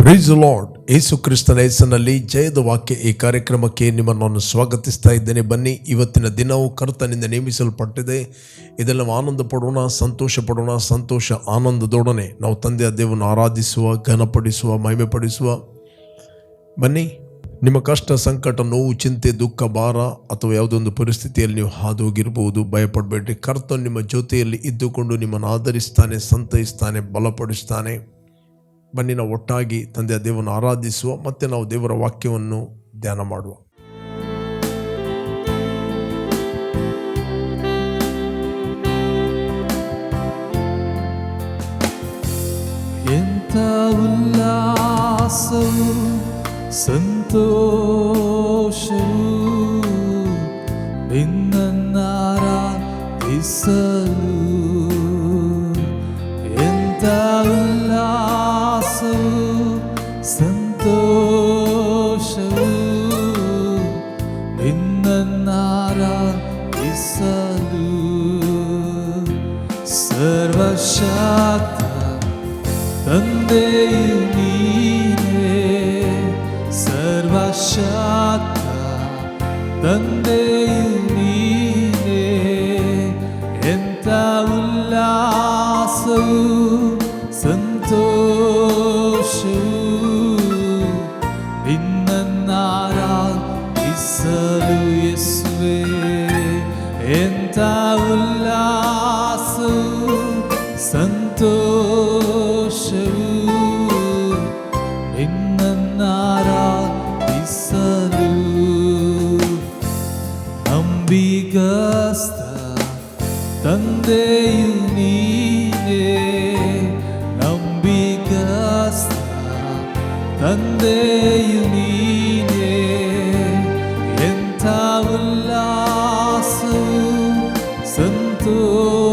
Price the lord. ಯೇಸು ಕ್ರಿಸ್ತನ ಹೆಸರಿನಲ್ಲಿ ಜಯದ ವಾಕ್ಯ ಈ ಕಾರ್ಯಕ್ರಮಕ್ಕೆ ನಿಮ್ಮನ್ನು ಸ್ವಾಗತಿಸ್ತಾ ಇದ್ದೇನೆ. ಬನ್ನಿ, ಇವತ್ತಿನ ದಿನವು ಕರ್ತನಿಂದ ನೇಮಿಸಲ್ಪಟ್ಟಿದೆ. ಇದೆಲ್ಲ ನಾವು ಆನಂದ ಪಡೋಣ, ಸಂತೋಷ ಪಡೋಣ. ಸಂತೋಷ ಆನಂದದೊಡನೆ ನಾವು ತಂದೆಯ ದೇವರನ್ನು ಆರಾಧಿಸುವ, ಘನಪಡಿಸುವ, ಮಹಿಮೆಪಡಿಸುವ. ಬನ್ನಿ, ನಿಮ್ಮ ಕಷ್ಟ, ಸಂಕಟ, ನೋವು, ಚಿಂತೆ, ದುಃಖ, ಭಾರ ಅಥವಾ ಯಾವುದೊಂದು ಪರಿಸ್ಥಿತಿಯಲ್ಲಿ ನೀವು ಹಾದು ಹೋಗಿರ್ಬೋದು. ಭಯಪಡಬೇಡ್ರಿ. ಕರ್ತನು ನಿಮ್ಮ ಜೊತೆಯಲ್ಲಿ ಇದ್ದುಕೊಂಡು ನಿಮ್ಮನ್ನು ಆಧರಿಸ್ತಾನೆ, ಸಂತೈಸ್ತಾನೆ, ಬಲಪಡಿಸ್ತಾನೆ. ಬನ್ನಿ, ನಾವು ಒಟ್ಟಾಗಿ ತಂದೆಯ ದೇವರನ್ನು ಆರಾಧಿಸುವ, ಮತ್ತೆ ನಾವು ದೇವರ ವಾಕ್ಯವನ್ನು ಧ್ಯಾನ ಮಾಡುವ. ಎಂಥ ಉಲ್ಲಾಸವು ಸಂತೋಷವು ನಿನ್ನನ್ನಾರಾಧಿಸಲು. ಎಂಥ ಉಲ್ಲಾಸವು ಸಂತೋಷವು ನಿನ್ನನ್ನಾರಾಧಿಸಲು. ಸರ್ವಶಕ್ತ ತಂದೆಯು ನೀನೇ, ಸರ್ವಶಕ್ತ ತಂದೆಯು ನೀನೇ. ಎಂಥ ಉಲ್ಲಾಸವು ಸಂತೋಷವು ನಿನ್ನನ್ನಾರಾಧಿಸಲು. ಯೇಸುವೇ, ಎಂಥ ಉಲ್ಲಾಸವು ಸಂತೋಷವು ನಿನ್ನನ್ನಾರಾಧಿಸಲು. ನಂಬಿಗಸ್ತ ತಂದೆಯು ನೀನೇ, ನಂಬಿಗಸ್ತ ತಂದೆಯು ನೀನೇ. ಎಂಥ ಉಲ್ಲಾಸವು ಸಂತೋಷವು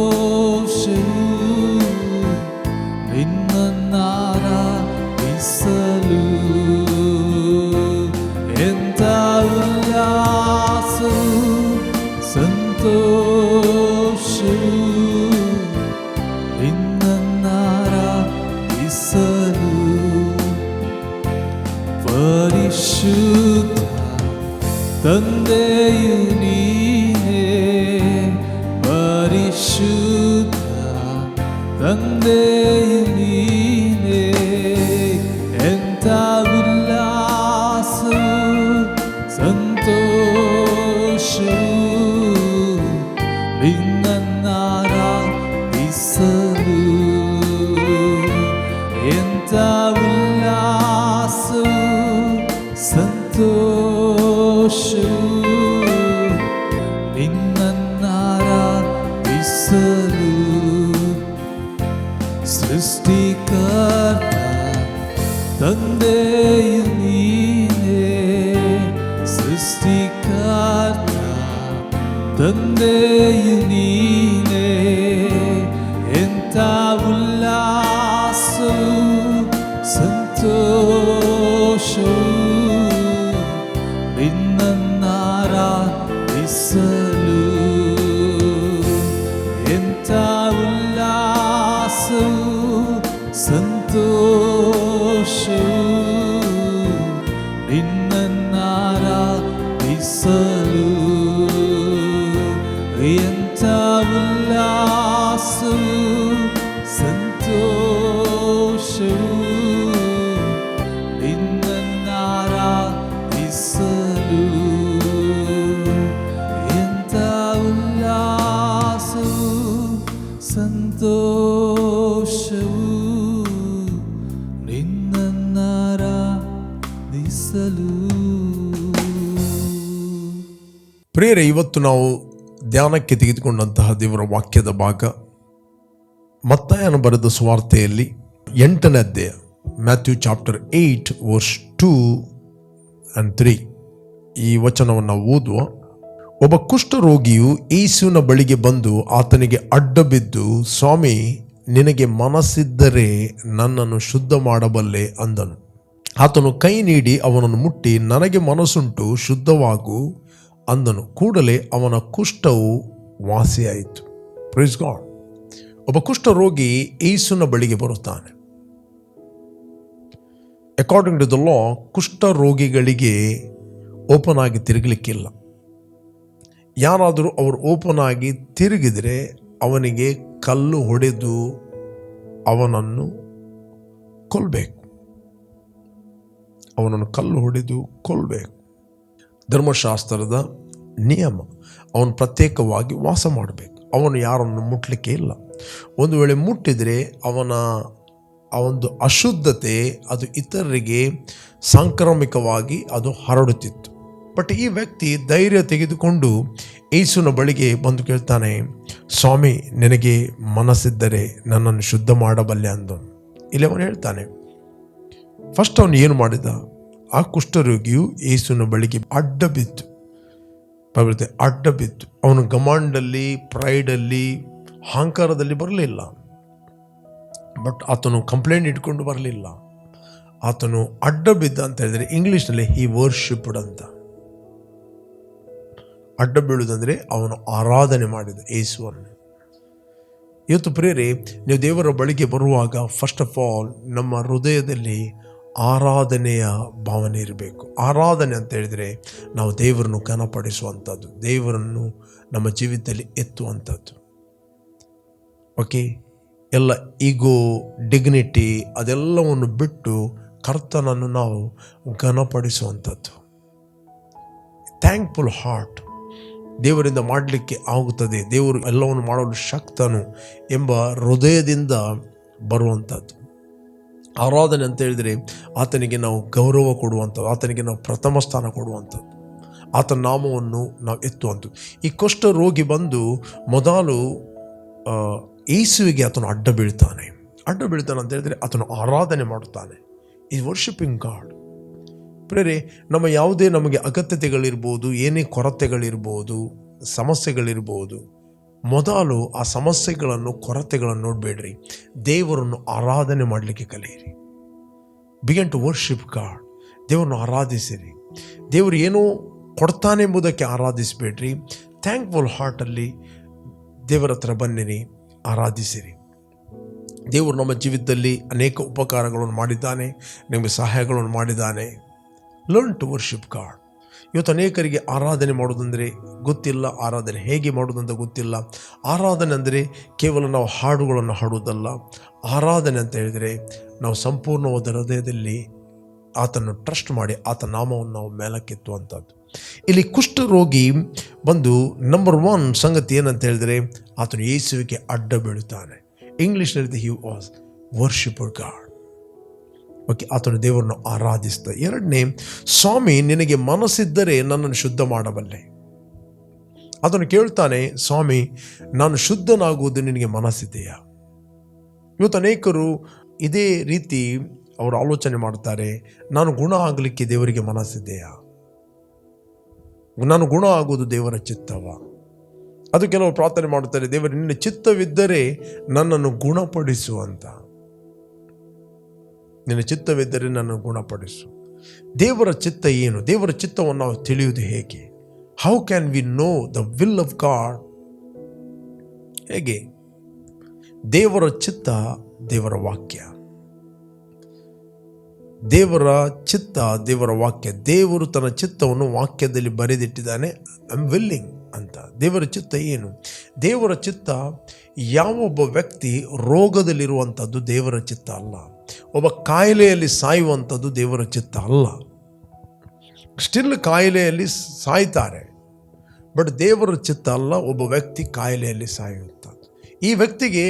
ನಿನ್ನನ್ನಾರಾಧಿಸಲು. ಎಂಥ ಉಲ್ಲಾಸವು ಸಂತೋಷವು ನಿನ್ನನ್ನಾರಾಧಿಸಲು. ಪರಿಶುದ್ಧ ತಂದೆಯು ನೀನೇ, ಪರಿಶುದ್ಧ ತಂದೆಯು ನೀನೇ. ಎಂಥ ಉಲ್ಲಾಸವು ಸಂತೋಷವು ನಿನ್ನನ್ನಾರಾಧಿಸಲು. ಎಂಥ ಉಲ್ಲಾಸವು ಸಂತೋಷವು ನಿನ್ನನ್ನಾರಾಧಿಸಲು. ಸೃಷ್ಟಿಕರ್ತ ತಂದೆಯು ನೀನೇ, ಸೃಷ್ಟಿಕರ್ತ ತಂದೆಯು ನೀನೇ. ಎಂಥ ಉಲ್ಲಾಸವು ಸಂತೋಷವು ನಿನ್ನನ್ನಾರಾಧಿಸಲು. ಎಂಥ ಉಲ್ಲಾಸವು ಸಂತೋಷವು ನಿನ್ನನ್ನಾರಾಧಿಸಲು. ಎಂಥ ಉಲ್ಲಾಸವು ಸಂತೋಷವು ನಿನ್ನನ್ನಾರಾಧಿಸಲು. ಎಂಥ ಉಲ್ಲಾಸವು ಸಂತೋಷವು ನಿನ್ನನ್ನಾರಾಧಿಸಲು. ಪ್ರಿಯರೇ, ಇವತ್ತು ನಾವು ಧ್ಯಾನಕ್ಕೆ ತೆಗೆದುಕೊಂಡಂತಹ ದೇವರ ವಾಕ್ಯದ ಭಾಗ ಮತ್ತಾಯನು ಬರೆದ ಸುವಾರ್ತೆಯಲ್ಲಿ 8ನೇ ಅಧ್ಯಾಯ, ಮ್ಯಾಥ್ಯೂ ಚಾಪ್ಟರ್ 8 ವರ್ಸ್ 2 and 3. ಈ ವಚನವನ್ನು ಓದುವ. ಒಬ್ಬ ಕುಷ್ಠರೋಗಿಯು ಯೇಸುವಿನ ಬಳಿಗೆ ಬಂದು ಆತನಿಗೆ ಅಡ್ಡ ಬಿದ್ದು, ಸ್ವಾಮಿ, ನಿನಗೆ ಮನಸ್ಸಿದ್ದರೆ ನನ್ನನ್ನು ಶುದ್ಧ ಮಾಡಬಲ್ಲೆ ಅಂದನು. ಆತನು ಕೈ ನೀಡಿ ಅವನನ್ನು ಮುಟ್ಟಿ, ನನಗೆ ಮನಸ್ಸುಂಟು, ಶುದ್ಧವಾಗು ಅಂದನು. ಕೂಡಲೇ ಅವನ ಕುಷ್ಠವು ವಾಸಿಯಾಯಿತು. Praise God. ಒಬ್ಬ ಕುಷ್ಠರೋಗಿ ಯೇಸುವಿನ ಬಳಿಗೆ ಬರುತ್ತಾನೆ. ಅಕಾರ್ಡಿಂಗ್ ಟು ದ ಲಾ ಕುಷ್ಠರೋಗಿಗಳಿಗೆ ಓಪನ್ ಆಗಿ ತಿರುಗಲಿಕ್ಕಿಲ್ಲ. ಯಾರಾದರೂ ಅವರು ಓಪನ್ ಆಗಿ ತಿರುಗಿದರೆ ಅವನಿಗೆ ಕಲ್ಲು ಹೊಡೆದು ಅವನನ್ನು ಕೊಲ್ಲಬೇಕು. ಧರ್ಮಶಾಸ್ತ್ರದ ನಿಯಮ. ಅವನು ಪ್ರತ್ಯೇಕವಾಗಿ ವಾಸ ಮಾಡಬೇಕು. ಅವನು ಯಾರನ್ನು ಮುಟ್ಟಲಿಕ್ಕೆ ಇಲ್ಲ. ಒಂದು ವೇಳೆ ಮುಟ್ಟಿದರೆ ಅವನ ಆ ಒಂದು ಅಶುದ್ಧತೆ ಅದು ಇತರರಿಗೆ ಸಾಂಕ್ರಾಮಿಕವಾಗಿ ಅದು ಹರಡುತ್ತಿತ್ತು. ಬಟ್ ಈ ವ್ಯಕ್ತಿ ಧೈರ್ಯ ತೆಗೆದುಕೊಂಡು ಯೇಸುವಿನ ಬಳಿಗೆ ಬಂದು ಕೇಳ್ತಾನೆ, ಸ್ವಾಮಿ, ನಿನಗೆ ಮನಸ್ಸಿದ್ದರೆ ನನ್ನನ್ನು ಶುದ್ಧ ಮಾಡಬಲ್ಲೆ ಅಂದನು. ಇಲ್ಲಿ ಅವನು ಹೇಳ್ತಾನೆ, ಫಸ್ಟ್ ಅವನು ಏನು ಮಾಡಿದ? ಆ ಕುಷ್ಠರೋಗಿಯು ಯೇಸುವಿನ ಬಳಿಗೆ ಅಡ್ಡ ಬಿದ್ದು ಅವನು ಗಮಾಂಡಲ್ಲಿ, ಪ್ರೈಡಲ್ಲಿ, ಅಹಂಕಾರದಲ್ಲಿ ಬರಲಿಲ್ಲ. ಬಟ್ ಆತನು ಕಂಪ್ಲೇಂಟ್ ಇಟ್ಕೊಂಡು ಬರಲಿಲ್ಲ. ಆತನು ಅಡ್ಡ ಬಿದ್ದ ಅಂತ ಹೇಳಿದರೆ ಇಂಗ್ಲೀಷ್ನಲ್ಲಿ ಹಿ ವರ್ಷಿಪ್ಡ್ ಅಂತ. ಅಡ್ಡ ಬೀಳುವುದಂದರೆ ಅವನು ಆರಾಧನೆ ಮಾಡಿದ ಯೇಸುವನ್ನು. ಇವತ್ತು ಪ್ರಿಯರೇ, ನೀವು ದೇವರ ಬಳಿಗೆ ಬರುವಾಗ ಫಸ್ಟ್ ಆಫ್ ಆಲ್ ನಮ್ಮ ಹೃದಯದಲ್ಲಿ ಆರಾಧನೆಯ ಭಾವನೆ ಇರಬೇಕು. ಆರಾಧನೆ ಅಂತ ಹೇಳಿದರೆ ನಾವು ದೇವರನ್ನು ಘನಪಡಿಸುವಂಥದ್ದು, ದೇವರನ್ನು ನಮ್ಮ ಜೀವಿತದಲ್ಲಿ ಎತ್ತುವಂಥದ್ದು. ಓಕೆ, ಎಲ್ಲ ಈಗೋ, ಡಿಗ್ನಿಟಿ ಅದೆಲ್ಲವನ್ನು ಬಿಟ್ಟು ಕರ್ತನನ್ನು ನಾವು ಘನಪಡಿಸುವಂಥದ್ದು. ಥ್ಯಾಂಕ್ಫುಲ್ ಹಾರ್ಟ್ ದೇವರಿಂದ ಮಾಡಲಿಕ್ಕೆ ಆಗುತ್ತದೆ. ದೇವರು ಎಲ್ಲವನ್ನು ಮಾಡಲು ಶಕ್ತನು ಎಂಬ ಹೃದಯದಿಂದ ಬರುವಂಥದ್ದು. ಆರಾಧನೆ ಅಂತ ಹೇಳಿದರೆ ಆತನಿಗೆ ನಾವು ಗೌರವ ಕೊಡುವಂಥದ್ದು, ಆತನಿಗೆ ನಾವು ಪ್ರಥಮ ಸ್ಥಾನ ಕೊಡುವಂಥದ್ದು, ಆತನ ನಾಮವನ್ನು ನಾವು ಎತ್ತುವಂಥದ್ದು. ಈ ಕುಷ್ಠ ರೋಗಿ ಬಂದು ಮೊದಲು ಯೇಸುವಿಗೆ ಆತನು ಅಡ್ಡ ಬೀಳ್ತಾನೆ ಅಂತ ಹೇಳಿದರೆ ಆತನು ಆರಾಧನೆ ಮಾಡುತ್ತಾನೆ. ಈ ವರ್ಷಿಪಿಂಗ್ ಗಾಡ್. ಪ್ರೇರೆ, ನಮ್ಮ ಯಾವುದೇ ನಮಗೆ ಅಗತ್ಯತೆಗಳಿರ್ಬೋದು, ಏನೇ ಕೊರತೆಗಳಿರ್ಬೋದು, ಸಮಸ್ಯೆಗಳಿರ್ಬೋದು, ಮೊದಲು ಆ ಸಮಸ್ಯೆಗಳನ್ನು, ಕೊರತೆಗಳನ್ನು ನೋಡಬೇಡ್ರಿ, ದೇವರನ್ನು ಆರಾಧನೆ ಮಾಡಲಿಕ್ಕೆ ಕಲಿಯಿರಿ. Begin to worship God. ದೇವರನ್ನು ಆರಾಧಿಸಿರಿ. ದೇವರು ಏನೋ ಕೊಡ್ತಾನೆ ಎಂಬುದಕ್ಕೆ ಆರಾಧಿಸಬೇಡ್ರಿ. ಥ್ಯಾಂಕ್ಫುಲ್ ಹಾರ್ಟಲ್ಲಿ ದೇವರ ಹತ್ರ ಬನ್ನಿರಿ, ಆರಾಧಿಸಿರಿ. ದೇವರು ನಮ್ಮ ಜೀವಿತದಲ್ಲಿ ಅನೇಕ ಉಪಕಾರಗಳನ್ನು ಮಾಡಿದ್ದಾನೆ, ನಿಮಗೆ ಸಹಾಯಗಳನ್ನು ಮಾಡಿದ್ದಾನೆ. Learn to worship God. ಇವತ್ತು ಅನೇಕರಿಗೆ ಆರಾಧನೆ ಮಾಡೋದಂದರೆ ಗೊತ್ತಿಲ್ಲ, ಆರಾಧನೆ ಹೇಗೆ ಮಾಡೋದಂತ ಗೊತ್ತಿಲ್ಲ. ಆರಾಧನೆ ಅಂದರೆ ಕೇವಲ ನಾವು ಹಾಡುಗಳನ್ನು ಹಾಡುವುದಲ್ಲ. ಆರಾಧನೆ ಅಂತ ಹೇಳಿದರೆ ನಾವು ಸಂಪೂರ್ಣವಾದ ಹೃದಯದಲ್ಲಿ ಆತನ್ನು ಟ್ರಸ್ಟ್ ಮಾಡಿ ಆತನ ನಾಮವನ್ನು ನಾವು ಮೇಲಕ್ಕೆತ್ತುವಂಥದ್ದು. ಇಲ್ಲಿ ಕುಷ್ಠರೋಗಿ ಬಂದು ನಂಬರ್ 1 ಸಂಗತಿ ಏನಂತ ಹೇಳಿದರೆ ಆತನು ಯೇಸುವಿಗೆ ಅಡ್ಡ ಬೀಳುತ್ತಾನೆ. ಇಂಗ್ಲೀಷ್ನಲ್ಲಿ he was worshipped god. Okay, ಆತನು ದೇವರನ್ನು ಆರಾಧಿಸ್ತಾ. 2ನೇ, ಸ್ವಾಮಿ, ನಿನಗೆ ಮನಸ್ಸಿದ್ದರೆ ನನ್ನನ್ನು ಶುದ್ಧ ಮಾಡಬಲ್ಲೆ. ಆತನು ಕೇಳ್ತಾನೆ, ಸ್ವಾಮಿ, ನಾನು ಶುದ್ಧನಾಗುವುದು ನಿನಗೆ ಮನಸ್ಸಿದೆಯಾ? ಇವತ್ತು ಅನೇಕರು ಇದೇ ರೀತಿ ಅವರು ಆಲೋಚನೆ ಮಾಡ್ತಾರೆ, ನಾನು ಗುಣ ಆಗಲಿಕ್ಕೆ ದೇವರಿಗೆ ಮನಸ್ಸಿದೆಯಾ? ನಾನು ಗುಣ ಆಗುವುದು ದೇವರ ಚಿತ್ತವ? ಅದು ಕೆಲವರು ಪ್ರಾರ್ಥನೆ ಮಾಡುತ್ತಾರೆ, ದೇವರು ನಿನ್ನ ಚಿತ್ತವಿದ್ದರೆ ನನ್ನನ್ನು ಗುಣಪಡಿಸು ಅಂತ. ನಿನ್ನ ಚಿತ್ತವಿದ್ದರೆ ನನ್ನನ್ನು ಗುಣಪಡಿಸು. ದೇವರ ಚಿತ್ತ ಏನು? ದೇವರ ಚಿತ್ತವನ್ನು ನಾವು ತಿಳಿಯುವುದು ಹೇಗೆ? How can we know the will of god? ಹೇಗೆ? ದೇವರ ಚಿತ್ತ ದೇವರ ವಾಕ್ಯ. ದೇವರ ಚಿತ್ತ ದೇವರ ವಾಕ್ಯ. ದೇವರು ತನ್ನ ಚಿತ್ತವನ್ನು ವಾಕ್ಯದಲ್ಲಿ ಬರೆದಿಟ್ಟಿದ್ದಾನೆ. ಐ ಆಮ್ ವಿಲ್ಲಿಂಗ್ ಅಂತ. ದೇವರ ಚಿತ್ತ ಏನು? ದೇವರ ಚಿತ್ತ ಯಾವೊಬ್ಬ ವ್ಯಕ್ತಿ ರೋಗದಲ್ಲಿರುವಂಥದ್ದು ದೇವರ ಚಿತ್ತ ಅಲ್ಲ. ಒಬ್ಬ ಕಾಯಿಲೆಯಲ್ಲಿ ಸಾಯುವಂಥದ್ದು ದೇವರ ಚಿತ್ತ ಅಲ್ಲ. ಸ್ಟಿಲ್ ಕಾಯಿಲೆಯಲ್ಲಿ ಸಾಯ್ತಾರೆ, ಬಟ್ ದೇವರ ಚಿತ್ತ ಅಲ್ಲ ಒಬ್ಬ ವ್ಯಕ್ತಿ ಕಾಯಿಲೆಯಲ್ಲಿ ಸಾಯುವಂಥದ್ದು. ಈ ವ್ಯಕ್ತಿಗೆ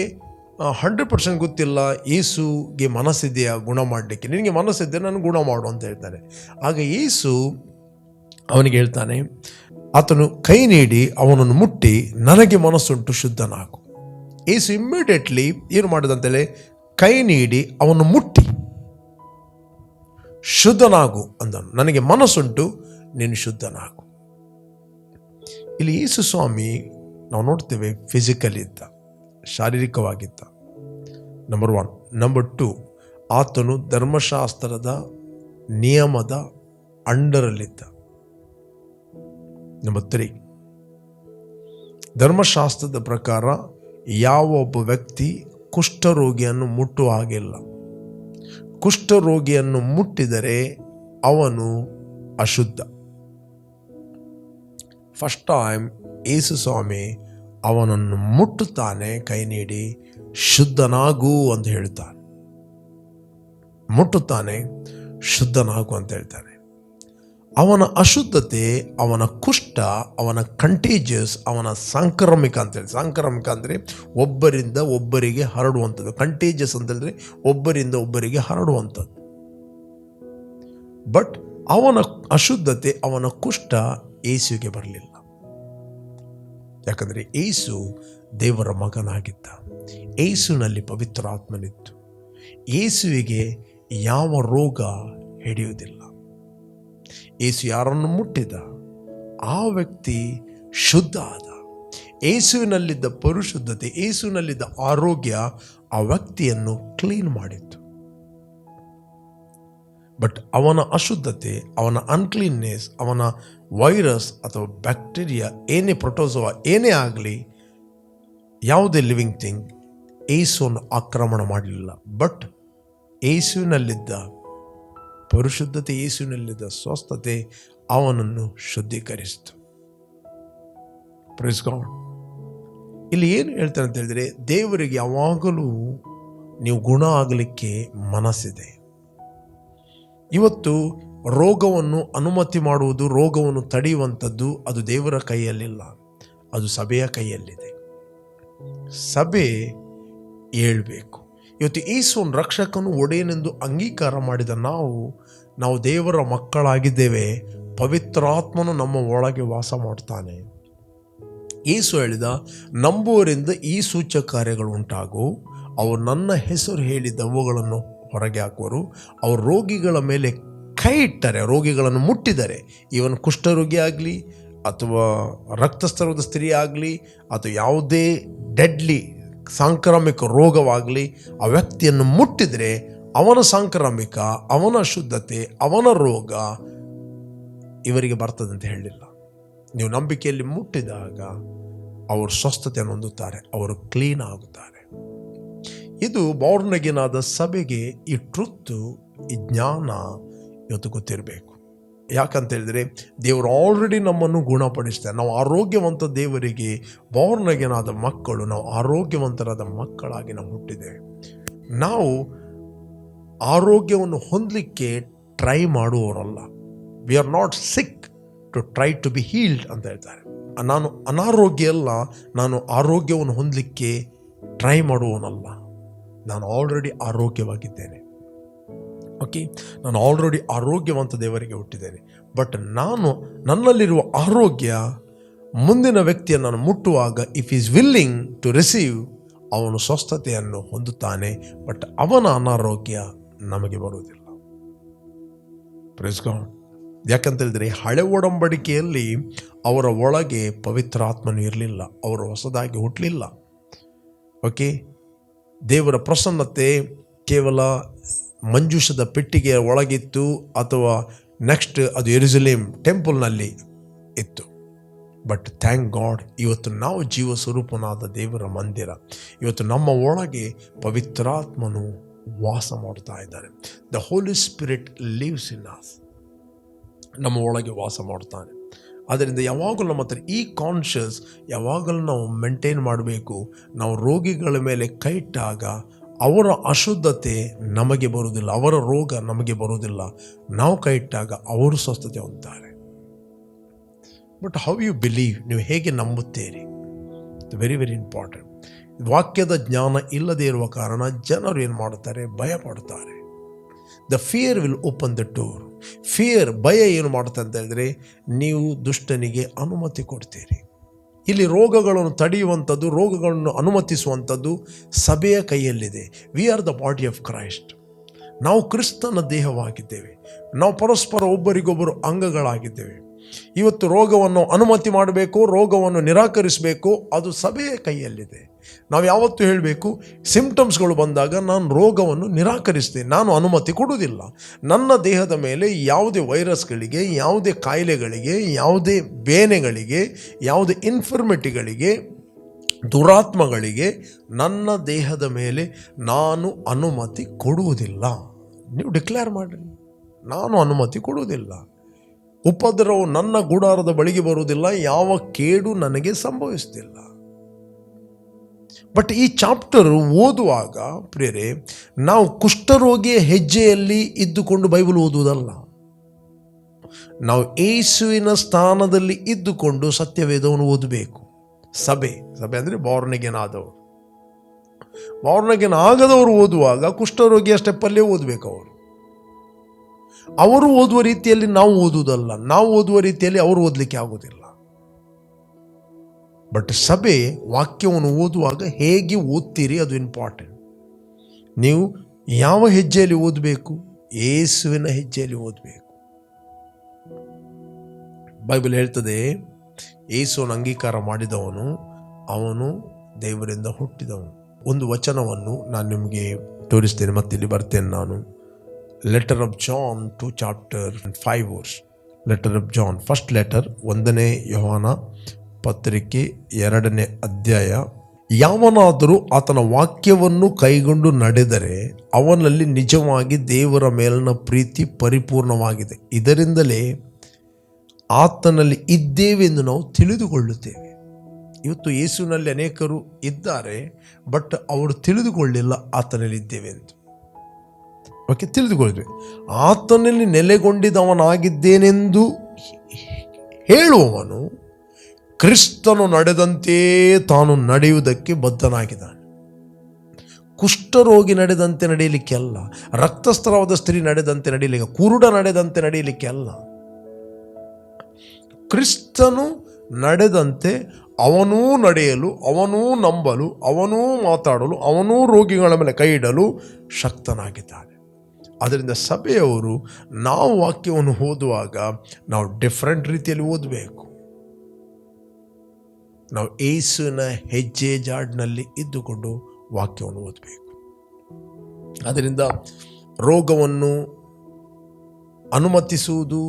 100% ಗೊತ್ತಿಲ್ಲ ಯೇಸುಗೆ ಮನಸ್ಸಿದೆಯಾ ಗುಣ ಮಾಡಲಿಕ್ಕೆ. ನಿನಗೆ ಮನಸ್ಸಿದ್ದರೆ ನಾನು ಗುಣ ಮಾಡು ಅಂತ ಹೇಳ್ತಾನೆ. ಆಗ ಯೇಸು ಅವನಿಗೆ ಹೇಳ್ತಾನೆ, ಆತನು ಕೈ ನೀಡಿ ಅವನನ್ನು ಮುಟ್ಟಿ, ನನಗೆ ಮನಸ್ಸುಂಟು, ಶುದ್ಧನಾಗು. ಯೇಸು ಇಮ್ಮಿಡಿಯೇಟ್ಲಿ ಏನು ಮಾಡಿದಂತೇಳಿ ಕೈ ನೀಡಿ ಅವನು ಮುಟ್ಟಿ ಶುದ್ಧನಾಗು ಅಂದನು. ನನಗೆ ಮನಸ್ಸುಂಟು, ನೀನು ಶುದ್ಧನಾಗು. ಇಲ್ಲಿ ಯೇಸು ಸ್ವಾಮಿ ನಾವು ನೋಡ್ತೇವೆ ಫಿಸಿಕಲಿ ಇದ್ದ, ಶಾರೀರಿಕವಾಗಿದ್ದ. ನಂಬರ್ 1. ನಂಬರ್ 2, ಆತನು ಧರ್ಮಶಾಸ್ತ್ರದ ನಿಯಮದ ಅಂಡರಲ್ಲಿದ್ದ. ನಂಬರ್ 3, ಧರ್ಮಶಾಸ್ತ್ರದ ಪ್ರಕಾರ ಯಾವ ಒಬ್ಬ ವ್ಯಕ್ತಿ ಕುಷ್ಠರೋಗಿಯನ್ನು ಮುಟ್ಟುವ ಹಾಗಿಲ್ಲ. ಕುಷ್ಠರೋಗಿಯನ್ನು ಮುಟ್ಟಿದರೆ ಅವನು ಅಶುದ್ಧ. ಫಸ್ಟ್ ಟೈಮ್ ಯೇಸು ಸ್ವಾಮಿ ಅವನನ್ನು ಮುಟ್ಟುತ್ತಾನೆ, ಕೈ ನೀಡಿ ಶುದ್ಧನಾಗು ಅಂತ ಹೇಳ್ತಾನೆ. ಮುಟ್ಟುತ್ತಾನೆ, ಶುದ್ಧನಾಗು ಅಂತ ಹೇಳ್ತಾನೆ. ಅವನ ಅಶುದ್ಧತೆ, ಅವನ ಕುಷ್ಠ, ಅವನ ಕಂಟೇಜಿಯಸ್, ಅವನ ಸಾಂಕ್ರಾಮಿಕ ಅಂತೇಳಿ. ಸಾಂಕ್ರಾಮಿಕ ಅಂದರೆ ಒಬ್ಬರಿಂದ ಒಬ್ಬರಿಗೆ ಹರಡುವಂಥದ್ದು. ಕಂಟೇಜಿಯಸ್ ಅಂತಂದರೆ ಒಬ್ಬರಿಂದ ಒಬ್ಬರಿಗೆ ಹರಡುವಂಥದ್ದು. ಬಟ್ ಅವನ ಅಶುದ್ಧತೆ, ಅವನ ಕುಷ್ಠ ಯೇಸುವಿಗೆ ಬರಲಿಲ್ಲ. ಯಾಕಂದರೆ ಯೇಸು ದೇವರ ಮಗನಾಗಿದ್ದ. ಯೇಸುವಿನಲ್ಲಿ ಪವಿತ್ರ ಆತ್ಮನಿತ್ತು. ಯೇಸುವಿಗೆ ಯಾವ ರೋಗ ಹಿಡಿಯುವುದಿಲ್ಲ. ಯೇಸು ಯಾರನ್ನು ಮುಟ್ಟಿದ ಆ ವ್ಯಕ್ತಿ ಶುದ್ಧ ಆದ. ಯೇಸುವಿನಲ್ಲಿದ್ದ ಪರಿಶುದ್ಧತೆ, ಯೇಸುವಿನಲ್ಲಿದ್ದ ಆರೋಗ್ಯ ಆ ವ್ಯಕ್ತಿಯನ್ನು ಕ್ಲೀನ್ ಮಾಡಿತ್ತು. ಬಟ್ ಅವನ ಅಶುದ್ಧತೆ, ಅವನ ಅನ್ಕ್ಲೀನ್ನೆಸ್, ಅವನ ವೈರಸ್ ಅಥವಾ ಬ್ಯಾಕ್ಟೀರಿಯಾ ಏನೇ, ಪ್ರೋಟೋಸೋವಾ ಏನೇ ಆಗಲಿ, ಯಾವುದೇ ಲಿವಿಂಗ್ ಥಿಂಗ್ ಯೇಸುವನ್ನು ಆಕ್ರಮಣ ಮಾಡಲಿಲ್ಲ. ಬಟ್ ಯೇಸುವಿನಲ್ಲಿದ್ದ ಪರಿಶುದ್ಧತೆ, ಯೇಸುವಿನಲ್ಲಿದ್ದ ಸ್ವಸ್ಥತೆ ಅವನನ್ನು ಶುದ್ಧೀಕರಿಸಿತು. Praise God. ಇಲ್ಲಿ ಏನು ಹೇಳ್ತಾರೆ ಅಂತ ಹೇಳಿದರೆ, ದೇವರಿಗೆ ಯಾವಾಗಲೂ ನೀವು ಗುಣ ಆಗಲಿಕ್ಕೆ ಮನಸ್ಸಿದೆ. ಇವತ್ತು ರೋಗವನ್ನು ಅನುಮತಿ ಮಾಡುವುದು, ರೋಗವನ್ನು ತಡೆಯುವಂಥದ್ದು ಅದು ದೇವರ ಕೈಯಲ್ಲಿಲ್ಲ, ಅದು ಸಭೆಯ ಕೈಯಲ್ಲಿದೆ. ಸಭೆ ಏಳಬೇಕು. ಇವತ್ತು ಯೇಸುವನ್ನು ರಕ್ಷಕನು ಒಡೆಯನೆಂದು ಅಂಗೀಕಾರ ಮಾಡಿದ ನಾವು ದೇವರ ಮಕ್ಕಳಾಗಿದ್ದೇವೆ. ಪವಿತ್ರಾತ್ಮನು ನಮ್ಮ ಒಳಗೆ ವಾಸ ಮಾಡ್ತಾನೆ. ಯೇಸು ಹೇಳಿದ, ನಂಬುವರಿಂದ ಈ ಸೂಚಕ ಕಾರ್ಯಗಳು ಉಂಟಾಗು. ಅವರು ನನ್ನ ಹೆಸರು ಹೇಳಿ ದೆವ್ವಗಳನ್ನು ಹೊರಗೆ ಹಾಕುವರು. ಅವರು ರೋಗಿಗಳ ಮೇಲೆ ಕೈ ಇಟ್ಟರೆ, ರೋಗಿಗಳನ್ನು ಮುಟ್ಟಿದರೆ, ಇವನ್ ಕುಷ್ಠರೋಗಿ ಆಗಲಿ ಅಥವಾ ರಕ್ತಸ್ರಾವದ ಸ್ತ್ರೀ ಆಗಲಿ ಅಥವಾ ಯಾವುದೇ ಡೆಡ್ಲಿ ಸಾಂಕ್ರಾಮಿಕ ರೋಗವಾಗಲಿ, ಆ ವ್ಯಕ್ತಿಯನ್ನು ಮುಟ್ಟಿದರೆ ಅವನ ಸಾಂಕ್ರಾಮಿಕ, ಅವನ ಅಶುದ್ಧತೆ, ಅವನ ರೋಗ ಇವರಿಗೆ ಬರ್ತದೆ ಅಂತ ಹೇಳಲಿಲ್ಲ. ನೀವು ನಂಬಿಕೆಯಲ್ಲಿ ಮುಟ್ಟಿದಾಗ ಅವರು ಸ್ವಸ್ಥತೆಯನ್ನು ಹೊಂದುತ್ತಾರೆ, ಅವರು ಕ್ಲೀನ್ ಆಗುತ್ತಾರೆ. ಇದು ಬಾರ್ನಗಿನಾದ ಸಭೆಗೆ ಈ ಟ್ರುತ್ತು, ಈ ಜ್ಞಾನ ಇವತ್ತು ಗೊತ್ತಿರಬೇಕು. ಯಾಕಂತ ಹೇಳಿದರೆ, ದೇವರು ಆಲ್ರೆಡಿ ನಮ್ಮನ್ನು ಗುಣಪಡಿಸ್ತಾರೆ. ನಾವು ಆರೋಗ್ಯವಂತ ದೇವರಿಗೆ ಬಾರ್ನಗಿನಾದ ಮಕ್ಕಳು, ನಾವು ಆರೋಗ್ಯವಂತರಾದ ಮಕ್ಕಳಾಗಿ ನಾವು ಹುಟ್ಟಿದ್ದೇವೆ. ನಾವು ಆರೋಗ್ಯವನ್ನು ಹೊಂದಲಿಕ್ಕೆ ಟ್ರೈ ಮಾಡುವವರಲ್ಲ. We are not sick to try to be healed ಅಂತ ಹೇಳ್ತಾರೆ. ನಾನು ಅನಾರೋಗ್ಯ ಅಲ್ಲ, ನಾನು ಆರೋಗ್ಯವನ್ನು ಹೊಂದಲಿಕ್ಕೆ ಟ್ರೈ ಮಾಡುವವನಲ್ಲ. ನಾನು ಆಲ್ರೆಡಿ ಆರೋಗ್ಯವಾಗಿದ್ದೇನೆ. ಓಕೆ, ನಾನು ಆಲ್ರೆಡಿ ಆರೋಗ್ಯವಂತ ದೇವರಿಗೆ ಹುಟ್ಟಿದ್ದೇನೆ. ಬಟ್ ನನ್ನಲ್ಲಿರುವ ಆರೋಗ್ಯ ಮುಂದಿನ ವ್ಯಕ್ತಿಯನ್ನು ನಾನು ಮುಟ್ಟುವಾಗ, if is willing to receive, ಅವನು ಸ್ವಸ್ಥತೆಯನ್ನು ಹೊಂದುತ್ತಾನೆ. ಬಟ್ ಅವನ ಅನಾರೋಗ್ಯ ನಮಗೆ ಬರುವುದಿಲ್ಲ. Praise God. ಯಾಕಂತ ಹೇಳಿದರೆ, ಹಳೆ ಒಡಂಬಡಿಕೆಯಲ್ಲಿ ಅವರ ಒಳಗೆ ಪವಿತ್ರಾತ್ಮನು ಇರಲಿಲ್ಲ, ಅವರು ಹೊಸದಾಗಿ ಹುಟ್ಟಲಿಲ್ಲ. ಓಕೆ, ದೇವರ ಪ್ರಸನ್ನತೆ ಕೇವಲ ಮಂಜೂಷದ ಪೆಟ್ಟಿಗೆಯ ಒಳಗಿತ್ತು, ಅಥವಾ ನೆಕ್ಸ್ಟ್ ಅದು ಯೆರೂಸಲೇಮ್ ಟೆಂಪಲ್ನಲ್ಲಿ ಇತ್ತು. ಬಟ್ ಥ್ಯಾಂಕ್ ಗಾಡ್, ಇವತ್ತು ನಾವು ಜೀವ ಸ್ವರೂಪನಾದ ದೇವರ ಮಂದಿರ. ಇವತ್ತು ನಮ್ಮ ಒಳಗೆ ಪವಿತ್ರಾತ್ಮನು ವಾಸ ಮಾಡ್ತಾ ಇದ್ದಾನೆ. The Holy Spirit lives in us. ನಮ್ಮ ಒಳಗೆ ವಾಸ ಮಾಡ್ತಾನೆ. ಆದ್ದರಿಂದ ಯಾವಾಗಲೂ ನಮ್ಮ ಹತ್ರ ಈ ಕಾನ್ಷಿಯಸ್ ಯಾವಾಗಲೂ ನಾವು ಮೇಂಟೈನ್ ಮಾಡಬೇಕು. ನಾವು ರೋಗಿಗಳ ಮೇಲೆ ಕೈ ಇಟ್ಟಾಗ ಅವರ ಅಶುದ್ಧತೆ ನಮಗೆ ಬರುವುದಿಲ್ಲ, ಅವರ ರೋಗ ನಮಗೆ ಬರುವುದಿಲ್ಲ. ನಾವು ಕೈ ಇಟ್ಟಾಗ ಅವರು ಸ್ವಸ್ಥತೆ ಹೊಂದುತ್ತಾರೆ. ಬಟ್ ಹೌ ಯು ಬಿಲೀವ್, ನೀವು ಹೇಗೆ ನಂಬುತ್ತೀರಿ, ಇಟ್ಸ್ ವೆರಿ ವೆರಿ ಇಂಪಾರ್ಟೆಂಟ್. ವಾಕ್ಯದ ಜ್ಞಾನ ಇಲ್ಲದೇ ಇರುವ ಕಾರಣ ಜನರು ಏನು ಮಾಡುತ್ತಾರೆ, ಭಯ ಪಡ್ತಾರೆ. The fear will open the door. Fear, ಭಯ ಏನು ಮಾಡುತ್ತೆ ಅಂತ ಹೇಳಿದರೆ, ನೀವು ದುಷ್ಟನಿಗೆ ಅನುಮತಿ ಕೊಡ್ತೀರಿ. ಇಲ್ಲಿ ರೋಗಗಳನ್ನು ತಡೆಯುವಂಥದ್ದು, ರೋಗಗಳನ್ನು ಅನುಮತಿಸುವಂಥದ್ದು ಸಭೆಯ ಕೈಯಲ್ಲಿದೆ. We are the body of Christ. ನಾವು ಕ್ರಿಸ್ತನ ದೇಹವಾಗಿದ್ದೇವೆ. ನಾವು ಪರಸ್ಪರ ಒಬ್ಬರಿಗೊಬ್ಬರು ಅಂಗಗಳಾಗಿದ್ದೇವೆ. ಇವತ್ತು ರೋಗವನ್ನು ಅನುಮತಿ ಮಾಡಬೇಕು, ರೋಗವನ್ನು ನಿರಾಕರಿಸಬೇಕು, ಅದು ಸಭೆಯ ಕೈಯಲ್ಲಿದೆ. ನಾವು ಯಾವತ್ತೂ ಹೇಳಬೇಕು, ಸಿಂಪ್ಟಮ್ಸ್ಗಳು ಬಂದಾಗ ನಾನು ರೋಗವನ್ನು ನಿರಾಕರಿಸ್ತೇನೆ, ನಾನು ಅನುಮತಿ ಕೊಡುವುದಿಲ್ಲ. ನನ್ನ ದೇಹದ ಮೇಲೆ ಯಾವುದೇ ವೈರಸ್ಗಳಿಗೆ, ಯಾವುದೇ ಕಾಯಿಲೆಗಳಿಗೆ, ಯಾವುದೇ ಬೇನೆಗಳಿಗೆ, ಯಾವುದೇ ಇನ್ಫರ್ಮಿಟಿಗಳಿಗೆ, ದುರಾತ್ಮಗಳಿಗೆ ನನ್ನ ದೇಹದ ಮೇಲೆ ನಾನು ಅನುಮತಿ ಕೊಡುವುದಿಲ್ಲ. ನೀವು ಡಿಕ್ಲೇರ್ ಮಾಡಿರಿ, ನಾನು ಅನುಮತಿ ಕೊಡುವುದಿಲ್ಲ. ಉಪದ್ರವವು ನನ್ನ ಗುಡಾರದ ಬಳಿಗೆ ಬರುವುದಿಲ್ಲ, ಯಾವ ಕೇಡು ನನಗೆ ಸಂಭವಿಸುತ್ತಿಲ್ಲ. ಬಟ್ ಈ ಚಾಪ್ಟರ್ ಓದುವಾಗ ಪ್ರಿಯರೇ, ನಾವು ಕುಷ್ಠರೋಗಿಯ ಹೆಜ್ಜೆಯಲ್ಲಿ ಇದ್ದುಕೊಂಡು ಬೈಬಲ್ ಓದುವುದಲ್ಲ. ನಾವು ಯೇಸುವಿನ ಸ್ಥಾನದಲ್ಲಿ ಇದ್ದುಕೊಂಡು ಸತ್ಯವೇದವನ್ನು ಓದಬೇಕು. ಸಭೆ ಅಂದರೆ ಬಾರ್ನ್ ಅಗೇನ್ ಆಗದವರು ಓದುವಾಗ ಕುಷ್ಠರೋಗಿಯ ಸ್ಟೆಪ್ಪಲ್ಲೇ ಓದಬೇಕು. ಅವರು ಓದುವ ರೀತಿಯಲ್ಲಿ ನಾವು ಓದುವುದಲ್ಲ, ನಾವು ಓದುವ ರೀತಿಯಲ್ಲಿ ಅವರು ಓದಲಿಕ್ಕೆ ಆಗೋದಿಲ್ಲ. ಬಟ್ ಸಭೆ ವಾಕ್ಯವನ್ನು ಓದುವಾಗ ಹೇಗೆ ಓದ್ತೀರಿ ಅದು ಇಂಪಾರ್ಟೆಂಟ್. ನೀವು ಯಾವ ಹೆಜ್ಜೆಯಲ್ಲಿ ಓದಬೇಕು? ಯೇಸುವಿನ ಹೆಜ್ಜೆಯಲ್ಲಿ ಓದಬೇಕು. ಬೈಬಲ್ ಹೇಳ್ತದೆ, ಯೇಸುವನ್ನು ಅಂಗೀಕಾರ ಮಾಡಿದವನು ಅವನು ದೇವರಿಂದ ಹುಟ್ಟಿದವನು. ಒಂದು ವಚನವನ್ನು ನಾನು ನಿಮಗೆ ತೋರಿಸ್ತೇನೆ, ಮತ್ತೆ ಇಲ್ಲಿ ಬರ್ತೇನೆ ನಾನು. Letter of John 2 chapter 5 verse. Letter of John, first letter, 1ನೇ ಯೋಹಾನ ಪತ್ರಿಕೆ 2ನೇ ಅಧ್ಯಾಯ. ಯಾವನಾದರೂ ಆತನ ವಾಕ್ಯವನ್ನು ಕೈಗೊಂಡು ನಡೆದರೆ ಅವನಲ್ಲಿ ನಿಜವಾಗಿ ದೇವರ ಮೇಲಿನ ಪ್ರೀತಿ ಪರಿಪೂರ್ಣವಾಗಿದೆ. ಇದರಿಂದಲೇ ಆತನಲ್ಲಿ ಇದ್ದೇವೆಂದು ನಾವು ತಿಳಿದುಕೊಳ್ಳುತ್ತೇವೆ. ಇವತ್ತು ಯೇಸುವಿನಲ್ಲಿ ಅನೇಕರು ಇದ್ದಾರೆ, ಬಟ್ ಅವರು ತಿಳಿದುಕೊಳ್ಳಿಲ್ಲ ಆತನಲ್ಲಿ ಇದ್ದೇವೆ ಎಂದು. ತಿಳಿದುಕೊಳ್ಳಿದ್ವಿ. ಆತನಲ್ಲಿ ನೆಲೆಗೊಂಡಿದ್ದವನಾಗಿದ್ದೇನೆಂದು ಹೇಳುವವನು ಕ್ರಿಸ್ತನು ನಡೆದಂತೆಯೇ ತಾನು ನಡೆಯುವುದಕ್ಕೆ ಬದ್ಧನಾಗಿದ್ದಾನೆ. ಕುಷ್ಠರೋಗಿ ನಡೆದಂತೆ ನಡೆಯಲಿಕ್ಕೆ ಅಲ್ಲ, ರಕ್ತಸ್ರಾವದ ಸ್ತ್ರೀ ನಡೆದಂತೆ ನಡೆಯಲಿಕ್ಕೆ, ಕುರುಡ ನಡೆದಂತೆ ನಡೆಯಲಿಕ್ಕೆ ಅಲ್ಲ. ಕ್ರಿಸ್ತನು ನಡೆದಂತೆ ಅವನೂ ನಡೆಯಲು, ಅವನೂ ನಂಬಲು, ಅವನೂ ಮಾತಾಡಲು, ಅವನೂ ರೋಗಿಗಳ ಮೇಲೆ ಕೈ ಇಡಲು ಶಕ್ತನಾಗಿದ್ದಾನೆ. ಅದರಿಂದ ಸಭೆಯವರು ನಾವು ವಾಕ್ಯವನ್ನು ಓದುವಾಗ ನಾವು ಡಿಫ್ರೆಂಟ್ ರೀತಿಯಲ್ಲಿ ಓದಬೇಕು. ನಾವು ಯೇಸುವಿನ ಹೆಜ್ಜೆ ಜಾಡಿನಲ್ಲಿ ಇದ್ದುಕೊಂಡು ವಾಕ್ಯವನ್ನು ಓದಬೇಕು. ಅದರಿಂದ ರೋಗವನ್ನು ಅನುಮತಿಸುವುದು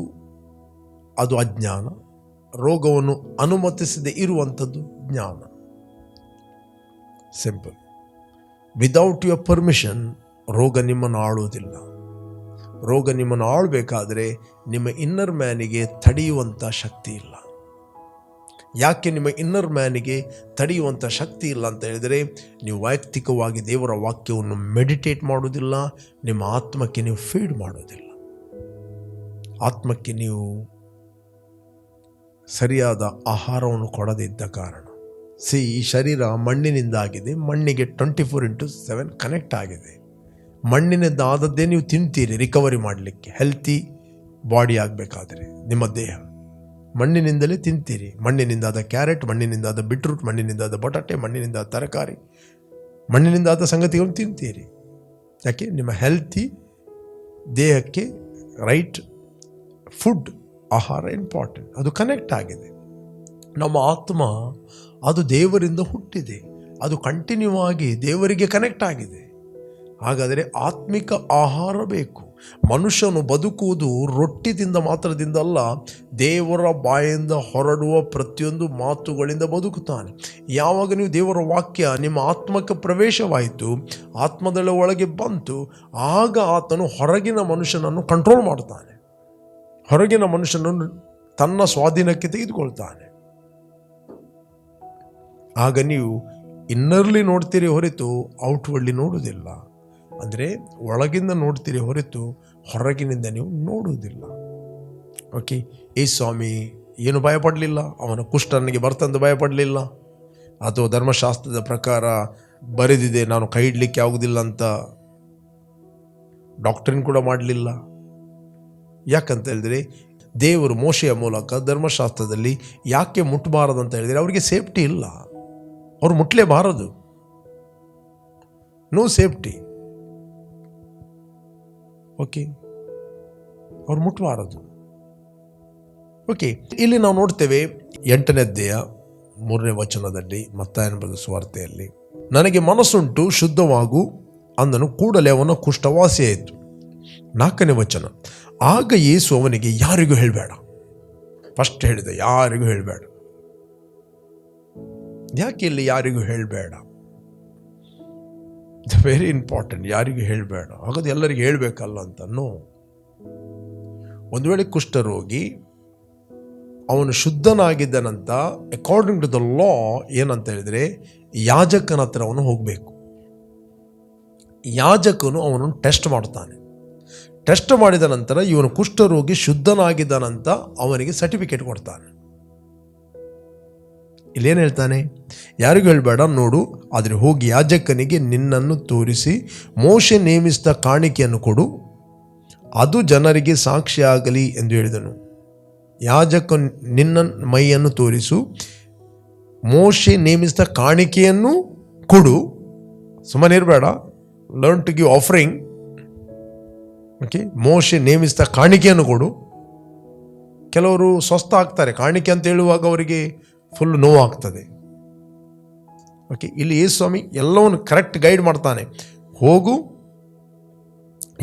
ಅದು ಅಜ್ಞಾನ, ರೋಗವನ್ನು ಅನುಮತಿಸದೆ ಇರುವಂಥದ್ದು ಜ್ಞಾನ. ಸಿಂಪಲ್. ವಿದೌಟ್ ಯುವರ್ ಪರ್ಮಿಷನ್ ರೋಗ ನಿಮ್ಮನ್ನು ಆಳುವುದಿಲ್ಲ. ರೋಗ ನಿಮ್ಮನ್ನು ಆಳಬೇಕಾದ್ರೆ ನಿಮ್ಮ ಇನ್ನರ್ ಮ್ಯಾನಿಗೆ ತಡೆಯುವಂಥ ಶಕ್ತಿ ಇಲ್ಲ. ಯಾಕೆ ನಿಮ್ಮ ಇನ್ನರ್ ಮ್ಯಾನಿಗೆ ತಡೆಯುವಂಥ ಶಕ್ತಿ ಇಲ್ಲ ಅಂತ ಹೇಳಿದರೆ, ನೀವು ವೈಯಕ್ತಿಕವಾಗಿ ದೇವರ ವಾಕ್ಯವನ್ನು ಮೆಡಿಟೇಟ್ ಮಾಡೋದಿಲ್ಲ, ನಿಮ್ಮ ಆತ್ಮಕ್ಕೆ ನೀವು ಫೀಡ್ ಮಾಡೋದಿಲ್ಲ. ಆತ್ಮಕ್ಕೆ ನೀವು ಸರಿಯಾದ ಆಹಾರವನ್ನು ಕೊಡದೇ ಇದ್ದ ಕಾರಣ. ಈ ಶರೀರ ಮಣ್ಣಿನಿಂದಾಗಿದೆ, ಮಣ್ಣಿಗೆ 24/7 ಕನೆಕ್ಟ್ ಆಗಿದೆ. ಮಣ್ಣಿನಿಂದ ಆದದ್ದೇ ನೀವು ತಿಂತೀರಿ ರಿಕವರಿ ಮಾಡಲಿಕ್ಕೆ. ಹೆಲ್ತಿ ಬಾಡಿ ಆಗಬೇಕಾದ್ರೆ ನಿಮ್ಮ ದೇಹ ಮಣ್ಣಿನಿಂದಲೇ ತಿಂತೀರಿ. ಮಣ್ಣಿನಿಂದಾದ ಕ್ಯಾರೆಟ್, ಮಣ್ಣಿನಿಂದಾದ ಬೀಟ್ರೂಟ್, ಮಣ್ಣಿನಿಂದಾದ ಬಟಾಟೆ, ಮಣ್ಣಿನಿಂದಾದ ತರಕಾರಿ, ಮಣ್ಣಿನಿಂದಾದ ಸಂಗತಿಗಳನ್ನು ತಿಂತೀರಿ. ಯಾಕೆ? ನಿಮ್ಮ ಹೆಲ್ತಿ ದೇಹಕ್ಕೆ ರೈಟ್ ಫುಡ್, ಆಹಾರ ಇಂಪಾರ್ಟೆಂಟ್. ಅದು ಕನೆಕ್ಟ್ ಆಗಿದೆ. ನಮ್ಮ ಆತ್ಮ ಅದು ದೇವರಿಂದ ಹುಟ್ಟಿದೆ, ಅದು ಕಂಟಿನ್ಯೂ ಆಗಿ ದೇವರಿಗೆ ಕನೆಕ್ಟ್ ಆಗಿದೆ. ಹಾಗಾದರೆ ಆತ್ಮಿಕ ಆಹಾರ ಬೇಕು. ಮನುಷ್ಯನು ಬದುಕುವುದು ರೊಟ್ಟಿದಿಂದ ಮಾತ್ರದಿಂದ ಅಲ್ಲ, ದೇವರ ಬಾಯಿಂದ ಹೊರಡುವ ಪ್ರತಿಯೊಂದು ಮಾತುಗಳಿಂದ ಬದುಕುತ್ತಾನೆ. ಯಾವಾಗ ನೀವು ದೇವರ ವಾಕ್ಯ ನಿಮ್ಮ ಆತ್ಮಕ್ಕೆ ಪ್ರವೇಶವಾಯಿತು, ಆತ್ಮದಳ ಒಳಗೆ ಬಂತು, ಆಗ ಆತನು ಹೊರಗಿನ ಮನುಷ್ಯನನ್ನು ಕಂಟ್ರೋಲ್ ಮಾಡ್ತಾನೆ, ಹೊರಗಿನ ಮನುಷ್ಯನನ್ನು ತನ್ನ ಸ್ವಾಧೀನಕ್ಕೆ ತೆಗೆದುಕೊಳ್ತಾನೆ. ಆಗ ನೀವು ಇನ್ನರ್ಲಿ ನೋಡ್ತೀರಿ ಹೊರತು ಔಟ್ವರ್ಡ್ಲಿ ನೋಡುವುದಿಲ್ಲ. ಅಂದರೆ ಒಳಗಿಂದ ನೋಡ್ತೀರಿ ಹೊರತು ಹೊರಗಿನಿಂದ ನೀವು ನೋಡುವುದಿಲ್ಲ. ಓಕೆ. ಈ ಸ್ವಾಮಿ ಏನು ಭಯಪಡಲಿಲ್ಲ, ಅವನ ಕುಷ್ಠ ನನಗೆ ಬರ್ತಂದು ಭಯಪಡಲಿಲ್ಲ, ಅಥವಾ ಧರ್ಮಶಾಸ್ತ್ರದ ಪ್ರಕಾರ ಬರೆದಿದೆ ನಾನು ಕೈ ಇಡಲಿಕ್ಕೆ ಆಗೋದಿಲ್ಲ ಅಂತ ಡಾಕ್ಟ್ರಿನ್ ಕೂಡ ಮಾಡಲಿಲ್ಲ. ಯಾಕಂತ ಹೇಳಿದರೆ ದೇವರು ಮೋಶೆಯ ಮೂಲಕ ಧರ್ಮಶಾಸ್ತ್ರದಲ್ಲಿ ಯಾಕೆ ಮುಟ್ಟಬಾರದು ಅಂತ ಹೇಳಿದರೆ ಅವರಿಗೆ ಸೇಫ್ಟಿ ಇಲ್ಲ, ಅವರು ಮುಟ್ಟಲೇಬಾರದು, ನೋ ಸೇಫ್ಟಿ. ಓಕೆ, ಅವ್ರು ಮುಟ್ಟಬಾರದು. ಓಕೆ, ಇಲ್ಲಿ ನಾವು ನೋಡ್ತೇವೆ 8ನೇ ಅಧ್ಯಾಯ 3ನೇ ವಚನದಲ್ಲಿ, ಮತ್ತಾಯನ ಬರೆದ ಸುವಾರ್ತೆಯಲ್ಲಿ, ನನಗೆ ಮನಸ್ಸುಂಟು ಶುದ್ಧವಾಗು ಅಂದನು, ಕೂಡಲೇ ಅವನ ಕುಷ್ಠವಾಸಿಯಾಯಿತು. 4ನೇ ವಚನ, ಆಗ ಯೇಸು ಅವನಿಗೆ ಯಾರಿಗೂ ಹೇಳಬೇಡ. ಫಸ್ಟ್ ಹೇಳಿದೆ ಯಾರಿಗೂ ಹೇಳಬೇಡ. ಯಾಕೆ ಇಲ್ಲಿ ಯಾರಿಗೂ ಹೇಳಬೇಡ? It's very important. ಯಾರಿಗೂ ಹೇಳಬೇಡ, ಹಾಗಾದ್ರೆ ಎಲ್ಲರಿಗೂ ಹೇಳಬೇಕಲ್ಲ ಅಂತನೋ. ಒಂದು ವೇಳೆ ಕುಷ್ಠರೋಗಿ ಅವನು ಶುದ್ಧನಾಗಿದ್ದನಂತ ಅಕಾರ್ಡಿಂಗ್ ಟು ದ ಲಾ ಏನಂತ ಹೇಳಿದರೆ ಯಾಜಕನ ಹತ್ರ ಅವನು ಹೋಗಬೇಕು. ಯಾಜಕನು ಅವನನ್ನು ಟೆಸ್ಟ್ ಮಾಡ್ತಾನೆ. ಟೆಸ್ಟ್ ಮಾಡಿದ ನಂತರ ಇವನು ಕುಷ್ಠರೋಗಿ ಶುದ್ಧನಾಗಿದ್ದಾನಂತ ಅವನಿಗೆ ಸರ್ಟಿಫಿಕೇಟ್ ಕೊಡ್ತಾನೆ. ಇಲ್ಲೇನು ಹೇಳ್ತಾನೆ? ಯಾರಿಗೂ ಹೇಳಬೇಡ, ನೋಡು, ಆದರೆ ಹೋಗಿ ಯಾಜಕನಿಗೆ ನಿನ್ನನ್ನು ತೋರಿಸಿ ಮೋಶೆ ನೇಮಿಸಿದ ಕಾಣಿಕೆಯನ್ನು ಕೊಡು, ಅದು ಜನರಿಗೆ ಸಾಕ್ಷಿಯಾಗಲಿ ಎಂದು ಹೇಳಿದನು. ಯಾಜಕ ನಿನ್ನ ಮೈಯನ್ನು ತೋರಿಸು, ಮೋಶೆ ನೇಮಿಸಿದ ಕಾಣಿಕೆಯನ್ನು ಕೊಡು. ಸುಮ್ಮನೆ ಇರಬೇಡ, learn to give offering. Okay, ಮೋಶೆ ನೇಮಿಸಿದ ಕಾಣಿಕೆಯನ್ನು ಕೊಡು. ಕೆಲವರು ಸ್ವಸ್ಥ ಆಗ್ತಾರೆ, ಕಾಣಿಕೆ ಅಂತ ಹೇಳುವಾಗ ಅವರಿಗೆ ಫುಲ್ ನೋವಾಗ್ತದೆ. ಓಕೆ, ಇಲ್ಲಿ ಯೇಸು ಸ್ವಾಮಿ ಎಲ್ಲವನ್ನು ಕರೆಕ್ಟ್ ಗೈಡ್ ಮಾಡ್ತಾನೆ. ಹೋಗು,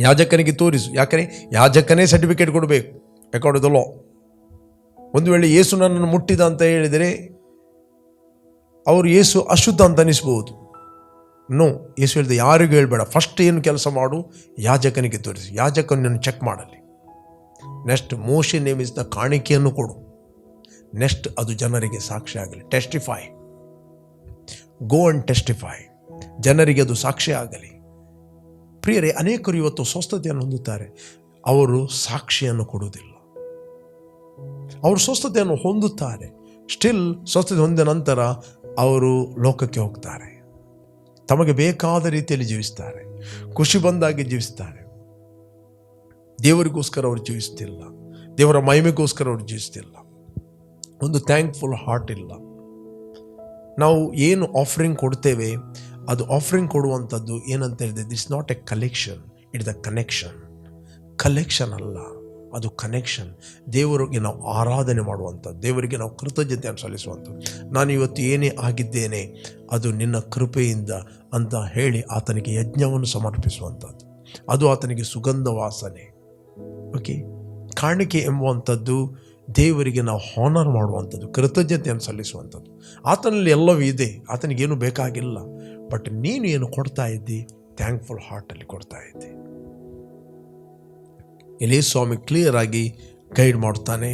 ಯಾಜಕನಿಗೆ ತೋರಿಸು. ಯಾಕಂದರೆ ಯಾಜಕನೇ ಸರ್ಟಿಫಿಕೇಟ್ ಕೊಡಬೇಕು ಅಕಾರ್ಡಿಂಗ್ ಟು ದ ಲಾ. ಒಂದು ವೇಳೆ ಯೇಸು ನನ್ನನ್ನು ಮುಟ್ಟಿದ ಅಂತ ಹೇಳಿದರೆ ಅವರು ಯೇಸು ಅಶುದ್ಧ ಅಂತ ಅನಿಸ್ಬೋದು. ನೋ, ಯೇಸು ಹೇಳಿದೆ ಯಾರಿಗೂ ಹೇಳಬೇಡ, ಫಸ್ಟ್ ಏನು ಕೆಲಸ ಮಾಡು, ಯಾಜಕನಿಗೆ ತೋರಿಸು, ಯಾಜಕನನ್ನು ಚೆಕ್ ಮಾಡಲಿ. ನೆಕ್ಸ್ಟ್ ಮೋಶೆ ನೇಮಿಸಿದ ಕಾಣಿಕೆಯನ್ನು ಕೊಡು. ನೆಕ್ಸ್ಟ್ ಅದು ಜನರಿಗೆ ಸಾಕ್ಷಿ ಆಗಲಿ. ಟೆಸ್ಟಿಫೈ, ಗೋ ಅಂಡ್ ಟೆಸ್ಟಿಫೈ, ಜನರಿಗೆ ಅದು ಸಾಕ್ಷಿ ಆಗಲಿ. ಪ್ರಿಯರೇ, ಅನೇಕರು ಇವತ್ತು ಸ್ವಸ್ಥತೆಯನ್ನು ಹೊಂದುತ್ತಾರೆ, ಅವರು ಸಾಕ್ಷಿಯನ್ನು ಕೊಡುವುದಿಲ್ಲ. ಅವರು ಸ್ವಸ್ಥತೆಯನ್ನು ಹೊಂದುತ್ತಾರೆ, ಸ್ಟಿಲ್ ಸ್ವಸ್ಥತೆ ಹೊಂದಿದ ನಂತರ ಅವರು ಲೋಕಕ್ಕೆ ಹೋಗ್ತಾರೆ, ತಮಗೆ ಬೇಕಾದ ರೀತಿಯಲ್ಲಿ ಜೀವಿಸ್ತಾರೆ, ಖುಷಿ ಬಂದಾಗಿ ಜೀವಿಸ್ತಾರೆ. ದೇವರಿಗೋಸ್ಕರ ಅವರು ಜೀವಿಸ್ತಿಲ್ಲ, ದೇವರ ಮಹಿಮೆಗೋಸ್ಕರ ಅವರು ಜೀವಿಸ್ತಿಲ್ಲ. ಒಂದು ಥ್ಯಾಂಕ್ಫುಲ್ ಹಾರ್ಟ್ ಇಲ್ಲ. ನಾವು ಏನು ಆಫರಿಂಗ್ ಕೊಡ್ತೇವೆ, ಅದು ಆಫರಿಂಗ್ ಕೊಡುವಂಥದ್ದು ಏನಂತ ಹೇಳಿದ್ರೆ, this not A collection, it the connection. Collection ಅಲ್ಲ, ಅದು ಕನೆಕ್ಷನ್. ದೇವರಿಗೆ ನಾವು ಆರಾಧನೆ ಮಾಡುವಂಥದ್ದು, ದೇವರಿಗೆ ನಾವು ಕೃತಜ್ಞತೆಯನ್ನು ಸಲ್ಲಿಸುವಂಥದ್ದು. ನಾನು ಇವತ್ತು ಏನೇ ಆಗಿದ್ದೇನೆ ಅದು ನಿನ್ನ ಕೃಪೆಯಿಂದ ಅಂತ ಹೇಳಿ ಆತನಿಗೆ ಯಜ್ಞವನ್ನು ಸಮರ್ಪಿಸುವಂಥದ್ದು, ಅದು ಆತನಿಗೆ ಸುಗಂಧ ವಾಸನೆ. ಓಕೆ, ಕಾಣಿಕೆ ಎಂಬುವಂಥದ್ದು ದೇವರಿಗೆ ನಾವು ಹಾನರ್ ಮಾಡುವಂಥದ್ದು, ಕೃತಜ್ಞತೆಯನ್ನು ಸಲ್ಲಿಸುವಂಥದ್ದು. ಆತನಲ್ಲಿ ಎಲ್ಲವೂ ಇದೆ, ಆತನಿಗೇನು ಬೇಕಾಗಿಲ್ಲ. ಬಟ್ ನೀನು ಏನು ಕೊಡ್ತಾ ಇದ್ದಿ, ಥ್ಯಾಂಕ್ಫುಲ್ ಹಾರ್ಟಲ್ಲಿ ಕೊಡ್ತಾ ಇದ್ದಿ. ಇಲ್ಲಿ ಸ್ವಾಮಿ ಕ್ಲಿಯರ್ ಆಗಿ ಗೈಡ್ ಮಾಡ್ತಾನೆ.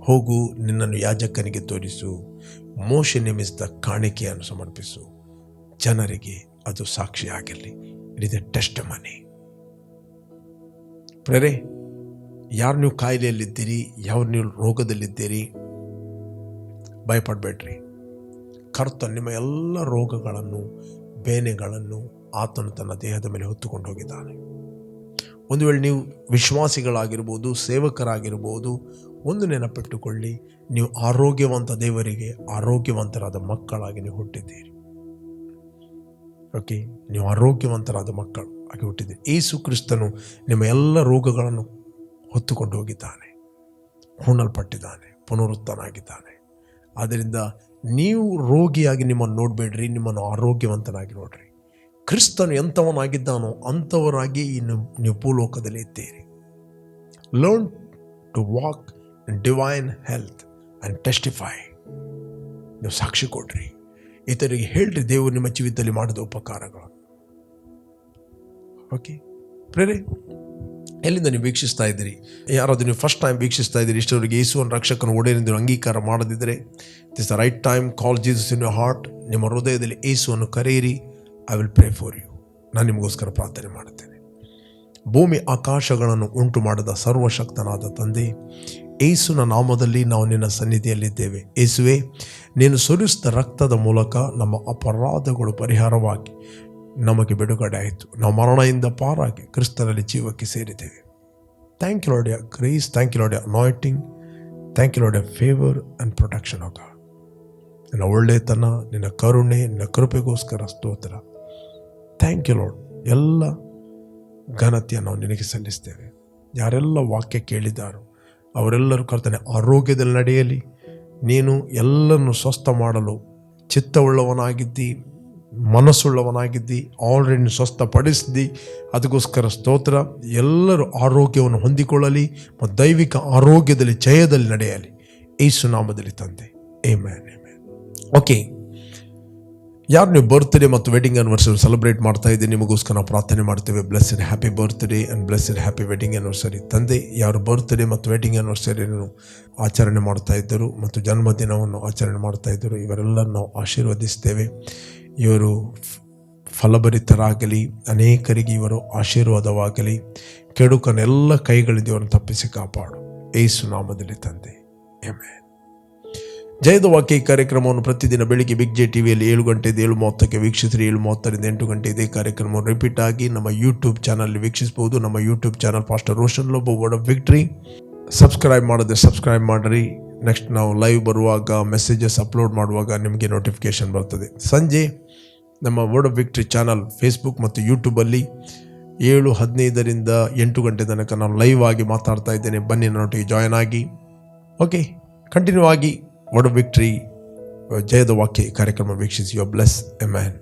ಹೋಗು, ನಿನ್ನನ್ನು ಯಾಜಕನಿಗೆ ತೋರಿಸು, ಮೋಶೆ ನೇಮಿಸಿದ ಕಾಣಿಕೆಯನ್ನು ಸಮರ್ಪಿಸು, ಜನರಿಗೆ ಅದು ಸಾಕ್ಷಿಯಾಗಲಿ. It is a testimony. ಪ್ರೇರೆ, ಯಾರು ನೀವು ಕಾಯಿಲೆಯಲ್ಲಿದ್ದೀರಿ, ಯಾರು ನೀವು ರೋಗದಲ್ಲಿದ್ದೀರಿ, ಭಯಪಡಬೇಡ್ರಿ. ಕರ್ತನು ನಿಮ್ಮ ಎಲ್ಲ ರೋಗಗಳನ್ನು, ಬೇನೆಗಳನ್ನು ಆತನು ತನ್ನ ದೇಹದ ಮೇಲೆ ಹೊತ್ತುಕೊಂಡು ಹೋಗಿದ್ದಾನೆ. ಒಂದು ವೇಳೆ ನೀವು ವಿಶ್ವಾಸಿಗಳಾಗಿರ್ಬೋದು, ಸೇವಕರಾಗಿರ್ಬೋದು, ಒಂದು ನೆನಪಿಟ್ಟುಕೊಳ್ಳಿ, ನೀವು ಆರೋಗ್ಯವಂತ ದೇವರಿಗೆ ಆರೋಗ್ಯವಂತರಾದ ಮಕ್ಕಳಾಗಿ ನೀವು ಹುಟ್ಟಿದ್ದೀರಿ. ಓಕೆ, ನೀವು ಆರೋಗ್ಯವಂತರಾದ ಮಕ್ಕಳು ಆಗಿ ಹುಟ್ಟಿದ್ದೀರಿ. ಯೇಸು ಕ್ರಿಸ್ತನು ನಿಮ್ಮ ಎಲ್ಲ ರೋಗಗಳನ್ನು ಹೊತ್ತುಕೊಂಡು ಹೋಗಿದ್ದಾನೆ, ಹೂಣಲ್ಪಟ್ಟಿದ್ದಾನೆ, ಪುನರುತ್ಥಾನಾಗಿದ್ದಾನೆ. ಆದ್ದರಿಂದ ನೀವು ರೋಗಿಯಾಗಿ ನಿಮ್ಮನ್ನು ನೋಡಬೇಡ್ರಿ, ನಿಮ್ಮನ್ನು ಆರೋಗ್ಯವಂತನಾಗಿ ನೋಡ್ರಿ. ಕ್ರಿಸ್ತನು ಎಂಥವನಾಗಿದ್ದಾನೋ ಅಂಥವರಾಗಿ ನೀವು ಭೂಲೋಕದಲ್ಲಿ ಇದ್ದೀರಿ. Learn to walk in divine health and testify. ನೀವು ಸಾಕ್ಷಿ ಕೊಡ್ರಿ, ಇತರಿಗೆ ಹೇಳ್ರಿ ದೇವರು ನಿಮ್ಮ ಜೀವಿತದಲ್ಲಿ ಮಾಡಿದ ಉಪಕಾರಗಳು. ಓಕೆ ಪ್ರೇರೆ, ಎಲ್ಲಿಂದ ನೀವು ವೀಕ್ಷಿಸ್ತಾ ಇದ್ದೀರಿ? ಯಾರಾದರೂ ನೀವು ಫಸ್ಟ್ ಟೈಮ್ ವೀಕ್ಷಿಸ್ತಾ ಇದ್ದೀರಿ, ಇಷ್ಟವರೆಗೆ ಯೇಸುವನ್ನು ರಕ್ಷಕನ ಒಡೆಯನೆಂದು ಅಂಗೀಕಾರ ಮಾಡದಿದ್ದರೆ, this the right time. Call Jesus in your heart. ನಿಮ್ಮ ಹೃದಯದಲ್ಲಿ ಯೇಸುವನ್ನು ಕರೆಯಿರಿ. I will pray for you. ನಾನು ನಿಮಗೋಸ್ಕರ ಪ್ರಾರ್ಥನೆ ಮಾಡುತ್ತೇನೆ. ಭೂಮಿ ಆಕಾಶಗಳನ್ನು ಉಂಟು ಮಾಡಿದ ಸರ್ವಶಕ್ತನಾದ ತಂದೆ, ಯೇಸುವಿನ ನಾಮದಲ್ಲಿ ನಾವು ನಿನ್ನ ಸನ್ನಿಧಿಯಲ್ಲಿದ್ದೇವೆ. ಯೇಸುವೆ, ನೀನು ಸುರಿಸಿದ ರಕ್ತದ ಮೂಲಕ ನಮ್ಮ ಅಪರಾಧಗಳು ಪರಿಹಾರವಾಗಿ ನಮಗೆ ಬಿಡುಗಡೆ ಆಯಿತು. ನಾವು ಮರಣದಿಂದ ಪಾರಾಗಿ ಕ್ರಿಸ್ತನಲ್ಲಿ ಜೀವಕ್ಕೆ ಸೇರಿದ್ದೇವೆ. Thank you Lord, grace. Thank you Lord, anointing. Thank you Lord, favour and protection of God. ನಿನ್ನ ಒಳ್ಳೆಯತನ, ನಿನ್ನ ಕರುಣೆ, ನಿನ್ನ ಕೃಪೆಗೋಸ್ಕರ ಸ್ತೋತ್ರ. Thank you Lord. ಎಲ್ಲ ಘನತೆಯನ್ನು ನಾವು ನಿನಗೆ ಸಲ್ಲಿಸ್ತೇವೆ. ಯಾರೆಲ್ಲ ವಾಕ್ಯ ಕೇಳಿದ್ದಾರೋ ಅವರೆಲ್ಲರೂ ಕರ್ತನೆ ಆರೋಗ್ಯದಲ್ಲಿ ನಡೆಯಲಿ. ನೀನು ಎಲ್ಲರನ್ನು ಸ್ವಸ್ಥ ಮಾಡಲು ಚಿತ್ತವುಳ್ಳವನಾಗಿದ್ದಿ, ಮನಸ್ಸುಳ್ಳವನಾಗಿದ್ದಿ, ಆಲ್ರೆಡಿ ಸ್ವಸ್ಥಪಡಿಸಿದ್ದಿ. ಅದಕ್ಕೋಸ್ಕರ ಸ್ತೋತ್ರ. ಎಲ್ಲರೂ ಆರೋಗ್ಯವನ್ನು ಹೊಂದಿಕೊಳ್ಳಲಿ ಮತ್ತು ದೈವಿಕ ಆರೋಗ್ಯದಲ್ಲಿ ಜಯದಲ್ಲಿ ನಡೆಯಲಿ. ಯೇಸು ನಾಮದಲ್ಲಿ ತಂದೆ, ಆಮೆನ್. ಓಕೆ, ಯಾರು ನೀವು ಬರ್ತ್ಡೇ ಮತ್ತು ವೆಡ್ಡಿಂಗ್ ಆ್ಯನಿವರ್ಸರಿ ಸೆಲೆಬ್ರೇಟ್ ಮಾಡ್ತಾ ಇದ್ದೀವಿ, ನಿಮಗೋಸ್ಕರ ನಾವು ಪ್ರಾರ್ಥನೆ ಮಾಡ್ತೇವೆ. Blessed happy birthday and blessed happy wedding anniversary. ತಂದೆ, ಯಾರು ಬರ್ತ್ಡೇ ಮತ್ತು ವೆಡ್ಡಿಂಗ್ ಆ್ಯನಿವರ್ಸರಿಯನ್ನು ಆಚರಣೆ ಮಾಡ್ತಾ ಇದ್ದರು ಮತ್ತು ಜನ್ಮದಿನವನ್ನು ಆಚರಣೆ ಮಾಡ್ತಾ ಇದ್ದರು, ಇವರೆಲ್ಲರನ್ನು ನಾವು ಆಶೀರ್ವದಿಸ್ತೇವೆ. ಇವರು ಫಲಭರಿತರಾಗಲಿ, ಅನೇಕರಿಗೆ ಇವರು ಆಶೀರ್ವಾದವಾಗಲಿ, ಕೆಡುಕನೆಲ್ಲ ಕೈಗಳಿಂದ ಇವರನ್ನು ತಪ್ಪಿಸಿ ಕಾಪಾಡು, ಯೇಸು ನಾಮದಲ್ಲಿ ತಂದೆ, ಆಮೆನ್. ಜಯದ ವಾಕ್ಯ ಈ ಕಾರ್ಯಕ್ರಮವನ್ನು ಪ್ರತಿದಿನ ಬೆಳಿಗ್ಗೆ ಬಿಗ್ ಜೆ ಟಿವಿಯಲ್ಲಿ 7 ಗಂಟೆಯಿಂದ 7:30ಕ್ಕೆ ವೀಕ್ಷಿಸಿರಿ. 7:30ರಿಂದ 8 ಗಂಟೆ ಇದೇ ಕಾರ್ಯಕ್ರಮ ರಿಪೀಟ್ ಆಗಿ ನಮ್ಮ ಯೂಟ್ಯೂಬ್ ಚಾನಲ್ ವೀಕ್ಷಿಸಬಹುದು. ನಮ್ಮ YouTube channel pastor Roshan Lobo word of victory. Subscribe ಮಾಡಿದ್ರೆ ಸಬ್ಸ್ಕ್ರೈಬ್ ಮಾಡಿರಿ. ನೆಕ್ಸ್ಟ್ ನಾವು ಲೈವ್ ಬರುವಾಗ, ಮೆಸೇಜಸ್ ಅಪ್ಲೋಡ್ ಮಾಡುವಾಗ ನಿಮಗೆ ನೋಟಿಫಿಕೇಶನ್ ಬರ್ತದೆ. ಸಂಜೆ ನಮ್ಮ word of victory channel Facebook ಮತ್ತು ಯೂಟ್ಯೂಬಲ್ಲಿ 7:15ರಿಂದ 8 ಗಂಟೆ ತನಕ ನಾನು ಲೈವ್ ಆಗಿ ಮಾತಾಡ್ತಾ ಇದ್ದೇನೆ. ಬನ್ನಿ, ನನ್ನೊಟ್ಟಿಗೆ ಜಾಯ್ನ್ ಆಗಿ. ಓಕೆ, ಕಂಟಿನ್ಯೂ ಆಗಿ ವರ್ಡ್ ಆಫ್ ವಿಕ್ಟ್ರಿ ಜಯದ ವಾಕ್ಯ ಕಾರ್ಯಕ್ರಮ ವೀಕ್ಷಿಸಿ. You are bless, amen.